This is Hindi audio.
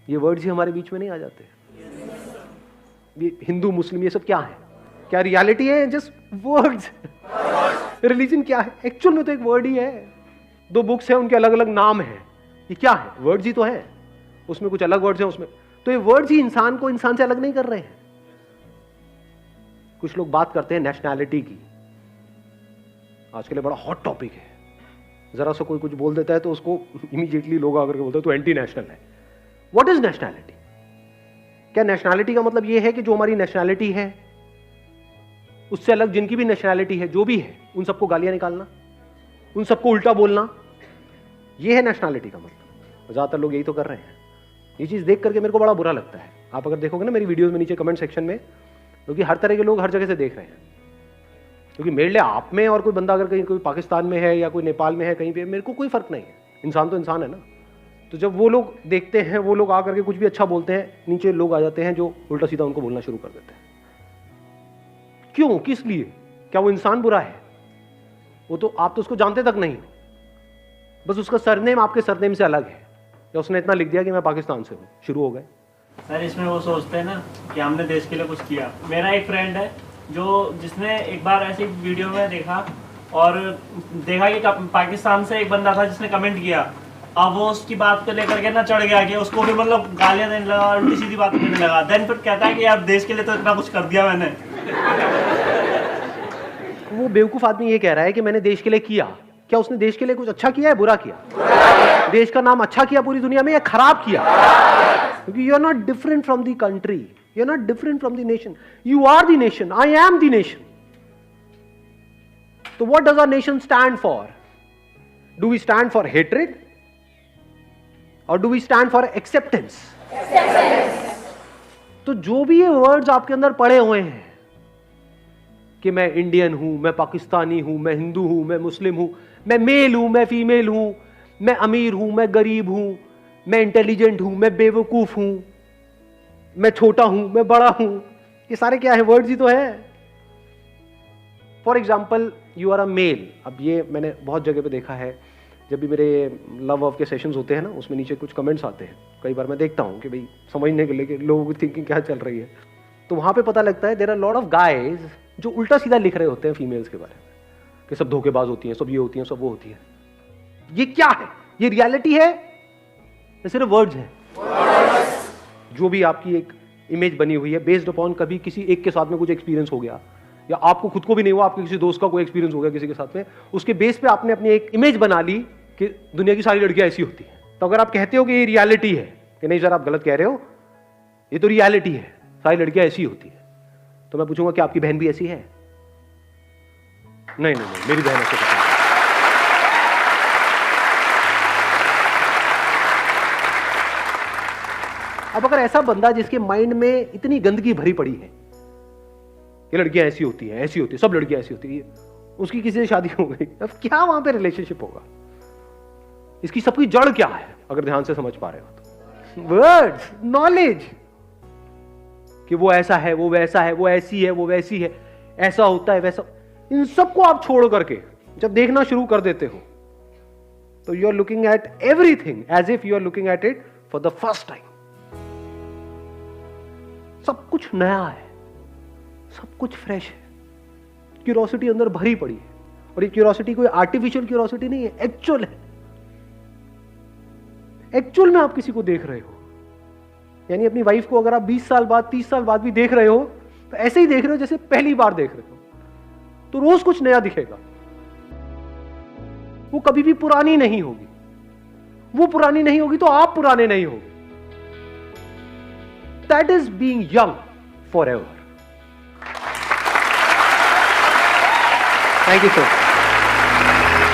ये वर्ड्स ही हमारे बीच में नहीं आ जाते। ये हिंदू मुस्लिम ये सब क्या है? क्या रियलिटी है? Just words. रिलीजन क्या है? एक्चुअल में तो एक वर्ड ही है। दो बुक्स हैं, उनके अलग अलग नाम हैं। ये क्या है? वर्ड्स ही तो है। उसमें कुछ अलग वर्ड्स हैं उसमें, तो ये वर्ड्स ही इंसान को इंसान से अलग नहीं कर रहे हैं। कुछ लोग बात करते हैं नेशनैलिटी की, आज के लिए बड़ा हॉट टॉपिक है। जरा सा कोई कुछ बोल देता है तो उसको इमीडिएटली लोग आकर के बोलते हैं तो एंटी नेशनल है। What is nationality? क्या नेशनैलिटी का मतलब यह है कि जो हमारी नेशनैलिटी है उससे अलग जिनकी भी नेशनैलिटी है, जो भी है, उन सबको गालियां निकालना, उन सबको उल्टा बोलना, यह है नेशनैलिटी का मतलब। ज्यादातर लोग यही तो कर रहे हैं। ये चीज देख करके मेरे को बड़ा बुरा लगता है। आप अगर देखोगे ना मेरी वीडियोस में नीचे कमेंट सेक्शन में, क्योंकि हर तरह के लोग हर जगह से देख रहे हैं। क्योंकि मेरे लिए आप में और कोई बंदा अगर कहीं कोई पाकिस्तान में है या कोई नेपाल में है, कहीं पे, मेरे को कोई फर्क नहीं है। इंसान तो इंसान है ना। तो जब वो लोग देखते हैं, वो लोग आकर के कुछ भी अच्छा बोलते हैं, नीचे लोग आ जाते हैं जो उल्टा सीधा उनको बोलना शुरू कर देते हैं। क्यों? किस लिए? क्या वो इंसान बुरा है? वो तो आप तो उसको जानते तक नहीं, बस उसका सरनेम आपके सरनेम से अलग है, या उसने इतना लिख दिया कि मैं पाकिस्तान से हूं, शुरू हो गए। सर इसमें वो सोचते हैं ना कि हमने देश के लिए कुछ किया। मेरा एक फ्रेंड है जिसने एक बार ऐसी वीडियो में देखा और देखा कि पाकिस्तान से एक बंदा था जिसने कमेंट किया। अब वो उसकी बात को लेकर के ना चढ़ गया कि उसको भी मतलब गालियां देने लगा, उल्टी सीधी बात करने लगा। देन फिर कहता है कि यार देश के लिए तो इतना कुछ कर दिया मैंने। वो बेवकूफ आदमी ये कह रहा है कि मैंने देश के लिए किया। क्या उसने देश के लिए कुछ अच्छा किया है, बुरा किया? देश का नाम अच्छा किया पूरी दुनिया में या खराब किया? क्योंकि you are not different from the country, you are not different from the nation, you are the nation, I am the nation. तो what does our nation stand for? Do we stand for hatred और do we stand for acceptance? तो जो भी ये वर्ड्स आपके अंदर पड़े हुए हैं कि मैं इंडियन हूं, मैं पाकिस्तानी हूं, मैं हिंदू हूं, मैं मुस्लिम हूं, मैं मेल हूं, मैं फीमेल हूं, मैं अमीर हूं, मैं गरीब हूं, मैं इंटेलिजेंट हूं, मैं बेवकूफ हूं, मैं छोटा हूं, मैं बड़ा हूं, ये सारे क्या है? वर्ड्स ही तो है। For example, you are a male. अब ये मैंने बहुत जगह पे देखा है, जब भी मेरे लव ऑफ के सेशंस होते हैं ना, उसमें नीचे कुछ कमेंट्स आते हैं। कई बार मैं देखता हूं कि भाई समझने के लिए कि लोगों की थिंकिंग क्या चल रही है, तो वहां पे पता लगता है there are lot of guys जो उल्टा सीधा लिख रहे होते हैं फीमेल्स के बारे में, कि सब धोखेबाज होती हैं, सब ये होती हैं, सब वो होती हैं। ये क्या है? ये रियलिटी है या सिर्फ वर्ड्स है? जो भी आपकी एक इमेज बनी हुई है बेस्ड अपॉन कभी किसी एक के साथ में कुछ एक्सपीरियंस हो गया, या आपको खुद को भी नहीं हुआ, आपके किसी दोस्त का कोई एक्सपीरियंस हो गया किसी के साथ में, उसके बेस पे आपने अपनी एक इमेज बना ली कि दुनिया की सारी लड़कियां ऐसी होती हैं। तो अगर आप कहते हो कि ये रियलिटी है, कि नहीं सर आप गलत कह रहे हो, ये तो रियलिटी है, सारी लड़कियां ऐसी होती है, तो मैं पूछूंगा कि आपकी बहन भी ऐसी है? नहीं नहीं नहीं, मेरी बहन ऐसे नहीं। अब अगर ऐसा बंदा जिसके माइंड में इतनी गंदगी भरी पड़ी है कि लड़कियां ऐसी होती हैं, ऐसी होती है, सब लड़कियां ऐसी होती है, उसकी किसी से शादी हो गई, अब क्या वहां पे रिलेशनशिप होगा? इसकी सबकी जड़ क्या है अगर ध्यान से समझ पा रहे हो तो? वर्ड्स, नॉलेज, कि वो ऐसा है, वो वैसा है, वो ऐसी है, वो वैसी है, ऐसा होता है, वैसा। इन सबको आप छोड़ करके जब देखना शुरू कर देते हो तो you are looking at everything as if you are looking at it for the first time. सब कुछ नया है, सब कुछ फ्रेश है, क्यूरियोसिटी अंदर भरी पड़ी है। और ये क्यूरियोसिटी कोई आर्टिफिशियल क्यूरियोसिटी नहीं है, एक्चुअल है। एक्चुअल में आप किसी को देख रहे हो, यानी अपनी वाइफ को अगर आप 20 साल बाद 30 साल बाद भी देख रहे हो तो ऐसे ही देख रहे हो जैसे पहली बार देख रहे हो। तो रोज कुछ नया दिखेगा, वो कभी भी पुरानी नहीं होगी। वो पुरानी नहीं होगी तो आप पुराने नहीं होगे। That is being young forever. Thank you so much.